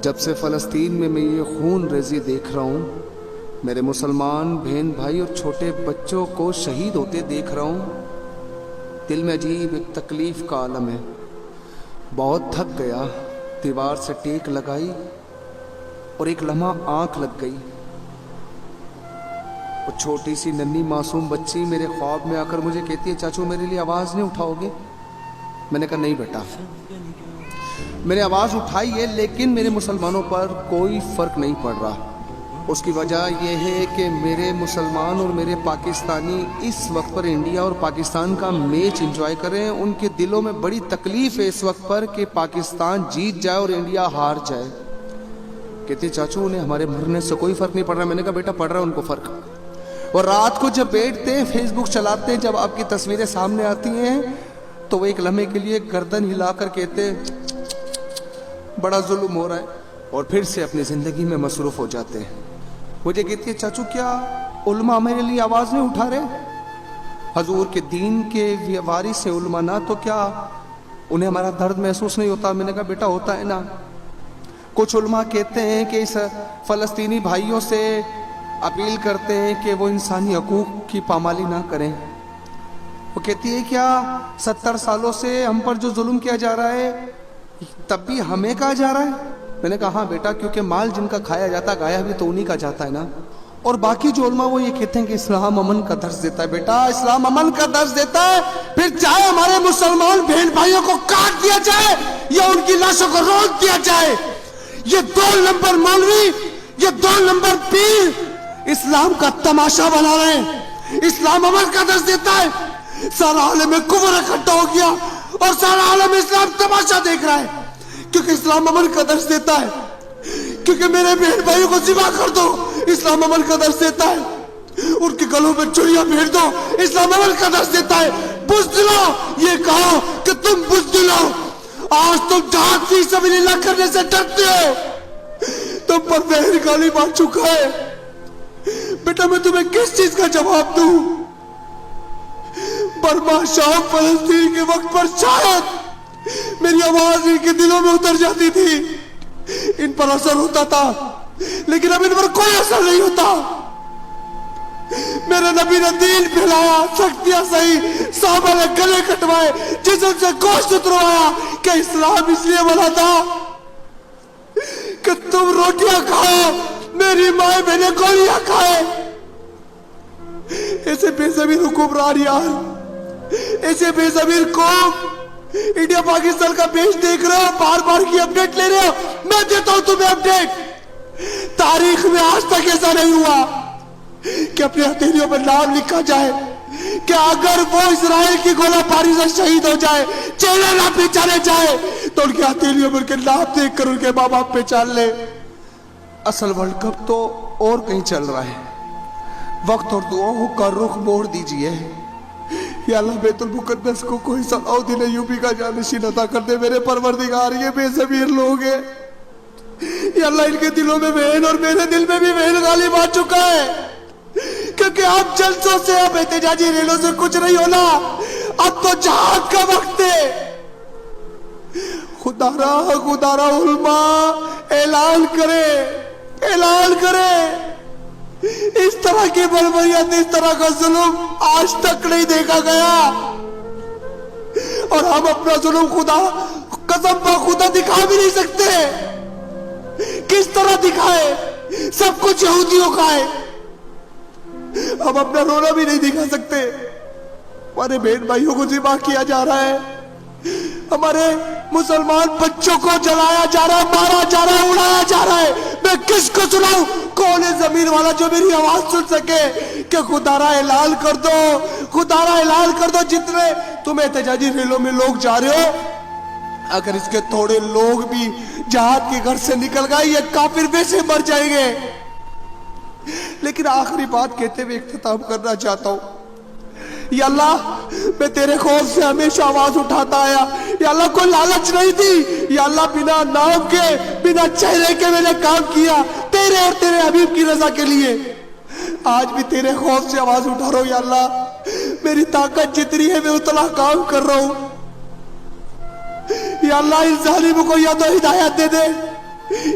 جب سے فلسطین میں یہ خون ریزی دیکھ رہا ہوں، میرے مسلمان بہن بھائی اور چھوٹے بچوں کو شہید ہوتے دیکھ رہا ہوں، دل میں عجیب ایک تکلیف کا عالم ہے۔ بہت تھک گیا، دیوار سے ٹیک لگائی اور ایک لمحہ آنکھ لگ گئی۔ وہ چھوٹی سی ننھی معصوم بچی میرے خواب میں آ کر مجھے کہتی ہے، چاچو میرے لیے آواز نہیں اٹھاؤ گے؟ میں نے کہا نہیں بیٹا، میں نے آواز اٹھائی ہے لیکن میرے مسلمانوں پر کوئی فرق نہیں پڑ رہا۔ اس کی وجہ یہ ہے کہ میرے مسلمان اور میرے پاکستانی اس وقت پر انڈیا اور پاکستان کا میچ انجوائے کریں۔ ان کے دلوں میں بڑی تکلیف ہے اس وقت پر کہ پاکستان جیت جائے اور انڈیا ہار جائے۔ کہتے چاچو انہیں ہمارے مرنے سے کوئی فرق نہیں پڑ رہا۔ میں نے کہا بیٹا پڑ رہا ہے ان کو فرق۔ اور رات کو جب بیٹھتے ہیں فیس بک چلاتے ہیں، جب آپ کی تصویریں سامنے آتی ہیں تو وہ ایک لمحے کے لیے گردن ہلا کر کہتے بڑا ظلم ہو رہا ہے، اور پھر سے اپنی زندگی میں مصروف ہو جاتے ہیں۔ مجھے کہتی ہے چاچو کیا علماء میرے لیے آواز نہیں اٹھا رہے؟ حضور کے دین کے وارث سے علماء نہ تو کیا انہیں ہمارا درد محسوس نہیں ہوتا؟ میں نے کہا بیٹا ہوتا ہے نا۔ کچھ علماء کہتے ہیں کہ اس فلسطینی بھائیوں سے اپیل کرتے ہیں کہ وہ انسانی حقوق کی پامالی نہ کریں۔ وہ کہتی ہے کیا 70 سالوں سے ہم پر جو ظلم کیا جا رہا ہے تب بھی ہمیں کہا جا رہا ہے؟ میں نے کہا ہاں بیٹا، کیونکہ مال جن کا کھایا جاتا گایا بھی تو انہی کا جاتا ہے نا۔ اور باقی جو علماء وہ یہ کہتے ہیں کہ اسلام امن کا درس دیتا ہے۔ بیٹا اسلام امن کا درس دیتا ہے، پھر چاہے ہمارے مسلمان بہن بھائیوں کو کاٹ دیا جائے یا ان کی لاشوں کو روک دیا جائے، یہ 2 نمبر مولوی، یہ 2 نمبر پیر اسلام کا تماشا بنا رہے ہیں۔ اسلام امن کا درس دیتا ہے، سارا عالم کفر اکٹھا ہو گیا اور سارا عالم اسلام تماشا دیکھ رہا ہے، کیونکہ اسلام امن کا درس دیتا ہے۔ کیونکہ میرے بہن بھائیوں کو ذبح کر دو، اسلام امن کا درس دیتا ہے۔ ان کے گلوں میں چڑیاں بھیج دو، اسلام امن کا درس دیتا ہے۔ بزدلو، یہ کہو کہ تم بزدلو، آج تم جہاد فی سبیل اللہ کرنے سے ڈرتے ہو، تم پر زہر غالب آ چکا ہے۔ بیٹا میں تمہیں کس چیز کا جواب دوں؟ برما شام فلسطین کے وقت پر شاید میری آواز ان کے دلوں میں اتر جاتی تھی، ان پر اثر ہوتا تھا، لیکن اب ان پر کوئی اثر نہیں ہوتا۔ میرے نبی نے دین پھیلایا، سختیاں سہی، صحابہ نے گلے کٹوائے، جسم سے گوشت اتروایا، کہ اسلام اس لیے بنا تھا کہ تم روٹیاں کھاؤ، میری مائیں بہنیں گولیاں کھائے۔ ایسے بے ضمیر حکمران یار، ایسے بے ضمیر قوم انڈیا پاکستان کا میچ دیکھ رہے ہو، بار بار کی اپڈیٹ لے رہے ہو۔ میں دیتا ہوں تمہیں اپڈیٹ۔ تاریخ میں آج تک ایسا نہیں ہوا کہ اپنے ہتھیلیوں پر نام لکھا جائے کہ اگر وہ اسرائیل کی گولہ باری سے شہید ہو جائے، چہرے نہ پہچانے جائے، تو ان کے ہتھیلیوں پر کے نام دیکھ کر ان کے ماں باپ پہچان لے۔ اصل ورلڈ کپ تو اور کہیں چل رہا ہے، وقت اور دعاؤں کا رخ موڑ دیجئے۔ یا اللہ بیت المقدس کو کوئی سعودی نے یو پی کا جانشین عطا کر دے میرے پروردگار، یہ بے ضمیر لوگ ہیں۔ یا اللہ ان کے دلوں میں وہن اور میرے دل میں بھی وہن غالب آ چکا ہے، کیونکہ اب جلسوں سے، اب احتجاجی ریلوں سے کچھ نہیں ہونا، اب تو جہاد کا وقت ہے۔ خدا را علماء اعلان کرے، اعلان کرے، اس طرح کی بربریت، اس طرح کا ظلم آج تک نہیں دیکھا گیا، اور ہم اپنا ظلم خدا قسم پہ خدا دکھا بھی نہیں سکتے۔ کس طرح دکھائے؟ سب کچھ یہودیوں کا ہے، ہم اپنا رونا بھی نہیں دکھا سکتے۔ ہمارے بہن بھائیوں کو ذبح کیا جا رہا ہے، ہمارے مسلمان بچوں کو جلایا جا رہا ہے، مارا جا رہا ہے، اڑایا جا رہا ہے۔ میں کس کو سناؤں؟ کون ہے زمین والا جو میری آواز سن سکے کہ خدا را اعلان کر دو، خدا را اعلان کر دو۔ جتنے تم احتجاجی ریلوں میں لوگ جا رہے ہو، اگر اس کے تھوڑے لوگ بھی جہاد کے گھر سے نکل گئے، یہ کافر ویسے مر جائیں گے۔ لیکن آخری بات کہتے ہوئے اختتام کرنا چاہتا ہوں، یا اللہ میں تیرے خوف سے ہمیشہ آواز اٹھاتا آیا۔ یا اللہ کوئی لالچ نہیں تھی، یا اللہ بنا نام کے، بنا چہرے کے میں نے کام کیا تیرے اور تیرے حبیب کی رضا کے لیے۔ آج بھی تیرے خوف سے آواز اٹھا رہا ہوں، یا اللہ میری طاقت جتنی ہے میں اتنا کام کر رہا ہوں۔ یا اللہ ان ظالموں کو یا تو ہدایت دے دے،